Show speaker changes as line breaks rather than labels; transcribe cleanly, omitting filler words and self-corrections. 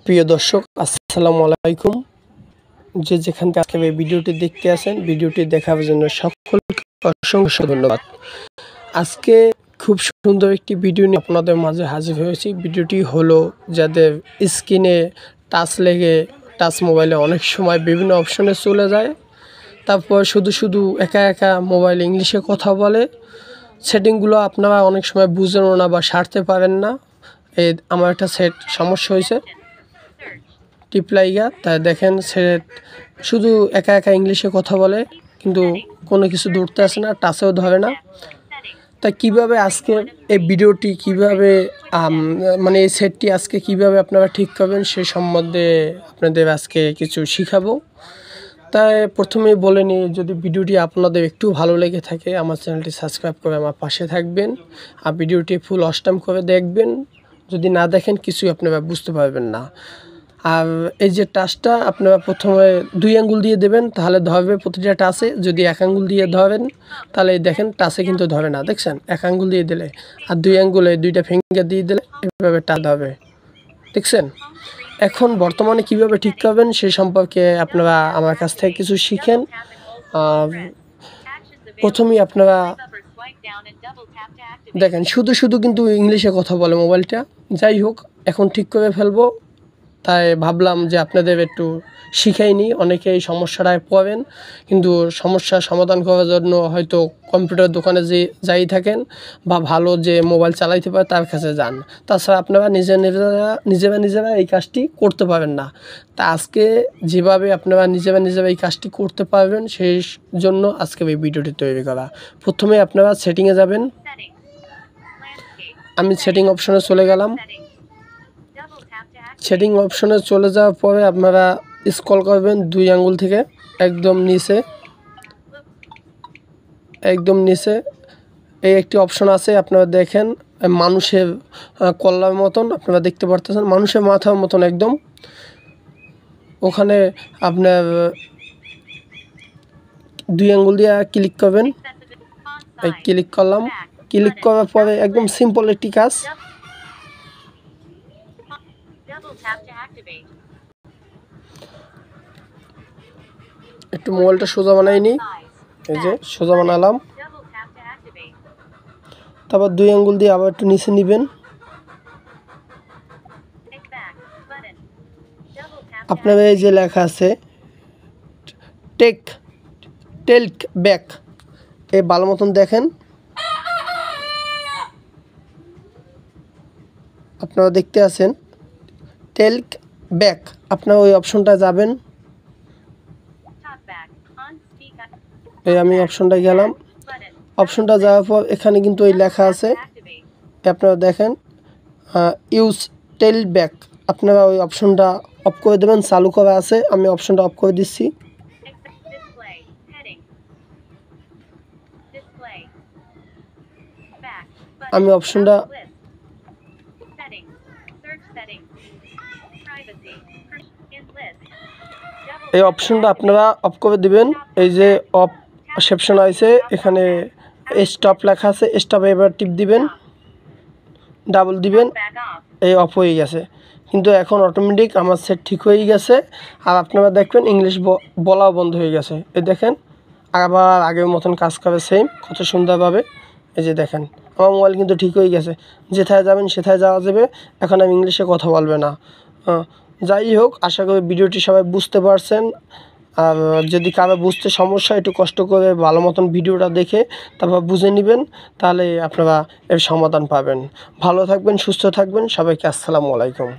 প্রিয় দর্শক আসসালামু আলাইকুম। যে যেখান থেকে আজকে এই ভিডিওটি দেখতে আসেন, ভিডিওটি দেখার জন্য সকলকে অসংখ্য ধন্যবাদ। আজকে খুব সুন্দর একটি ভিডিও নিয়ে আপনাদের মাঝে হাজির হয়েছি। ভিডিওটি হলো যাদের স্ক্রিনে টাচ মোবাইলে অনেক সময় বিভিন্ন অপশনে চলে যায়, তারপর শুধু একা একা মোবাইল ইংলিশে কথা বলে, সেটিংগুলো আপনারা অনেক সময় বুঝেন না বা সারতে পারেন না। আমার একটা সমস্যা হয়েছে টিপলাইগা, তাই দেখেন সে শুধু একা একা ইংলিশে কথা বলে কিন্তু কোনো কিছু ধরতে আসে না, টাচেও ধরে না। তাই কীভাবে আজকে এই ভিডিওটি কীভাবে মানে এই সেটটি আজকে কীভাবে আপনারা ঠিক করবেন সে সম্বন্ধে আপনাদের আজকে কিছু শিখাবো। তাই প্রথমেই বলে নিই, যদি ভিডিওটি আপনাদের একটু ভালো লেগে থাকে আমার চ্যানেলটি সাবস্ক্রাইব করে আমার পাশে থাকবেন, আর ভিডিওটি ফুল অস্টাম করে দেখবেন। যদি না দেখেন কিছুই আপনারা বুঝতে পারবেন না। আর এই যে টাচটা আপনারা প্রথমে 2 আঙ্গুল দিয়ে দেবেন, তাহলে ধরবে প্রতিটা টাচে। যদি 1 আঙ্গুল দিয়ে ধরেন তাহলে দেখেন টাচে কিন্তু ধরে না, দেখছেন 1 আঙ্গুল দিয়ে দিলে, আর 2 আঙ্গুলে 2টা ফিঙ্গার দিয়ে দিলে এভাবে টাচ হবে, দেখছেন। এখন বর্তমানে কিভাবে ঠিক করবেন সে সম্পর্কে আপনারা আমার কাছ থেকে কিছু শিখেন। প্রথমেই আপনারা দেখেন শুধু কিন্তু ইংলিশে কথা বলে মোবাইলটা। যাই হোক, এখন ঠিক করে ফেলবো, তাই ভাবলাম যে আপনাদের একটু শিখাই নিই। অনেকে এই সমস্যাটায় পড়েন, কিন্তু সমস্যার সমাধান করার জন্য হয়তো কম্পিউটার দোকানে যাই থাকেন বা ভালো যে মোবাইল চালাইতে পারে তার কাছে যান, তাছাড়া আপনারা নিজেরা এই কাজটি করতে পারেন না। তা আজকে যেভাবে আপনারা নিজেরা এই কাজটি করতে পারবেন সেই জন্য আজকে এই ভিডিওটি তৈরি করা। প্রথমে আপনারা সেটিংয়ে যাবেন, আমি সেটিং অপশনে চলে গেলাম। সেটিং অপশনে চলে যাওয়ার পরে আপনারা স্ক্রল করবেন 2 আঙ্গুল থেকে একদম নিচে এই একটি অপশন আছে, আপনারা দেখেন মানুষের কল্লার মতন, আপনারা দেখতে পারতেছেন মানুষের মাথার মতন একদম। ওখানে আপনার 2 আঙ্গুল দিয়ে ক্লিক করবেন, এই ক্লিক করলাম। ক্লিক করার পরে একদম সিম্পল একটি কাজ, একটু মোবাইলটা সোজা বানাই নিই। এই যে সোজা বানালাম, তারপর 2 আঙ্গুল দিয়ে আবার একটু নিচে নেবেন। আপনারা এই যে লেখা আছে টেল্ক ব্যাক, এই ভালো মতন দেখেন, আপনারা দেখতে আছেন টেল্ক ব্যাক। আপনারা ওই অপশনটা যাবেন, এই আমি অপশনটা গেলাম। অপশনটা যাওয়ার পর এখানে কিন্তু ওই লেখা আছে, আপনারা দেখেন ইউজ টেল ব্যাক। আপনারা ওই অপশনটা অফ করে দেবেন, চালু করা আছে, আমি অপশনটা অফ করে দিচ্ছি। আমি অপশনটা এই অপশনটা আপনারা অফ করে দিবেন। এই যে অফ সেপশন আছে, এখানে স্টপ লেখা আছে, স্টপে এবার টিপ দিবেন, ডাবল দিবেন, এই অফ হয়ে গেছে। কিন্তু এখন অটোমেটিক আমার সেট ঠিক হয়ে গেছে। আর আপনারা দেখবেন ইংলিশ বলাও বন্ধ হয়ে গেছে। এই দেখেন আবার আগের মতন কাজ করে সেম, কত সুন্দরভাবে। এই যে দেখেন আমার মোবাইল কিন্তু ঠিক হয়ে গেছে, যেথায় যাবেন সেথায় যাওয়া যাবে। এখন আমি ইংলিশে কথা বলবে না। যাই হোক, আশা করি ভিডিওটি সবাই বুঝতে পারছেন। আর যদি কারো বুঝতে সমস্যা, একটু কষ্ট করে ভালো মতন ভিডিওটা দেখে তারপর বুঝে নেবেন, তাহলে আপনারা এর সমাধান পাবেন। ভালো থাকবেন, সুস্থ থাকবেন, সবাইকে আসসালামু আলাইকুম।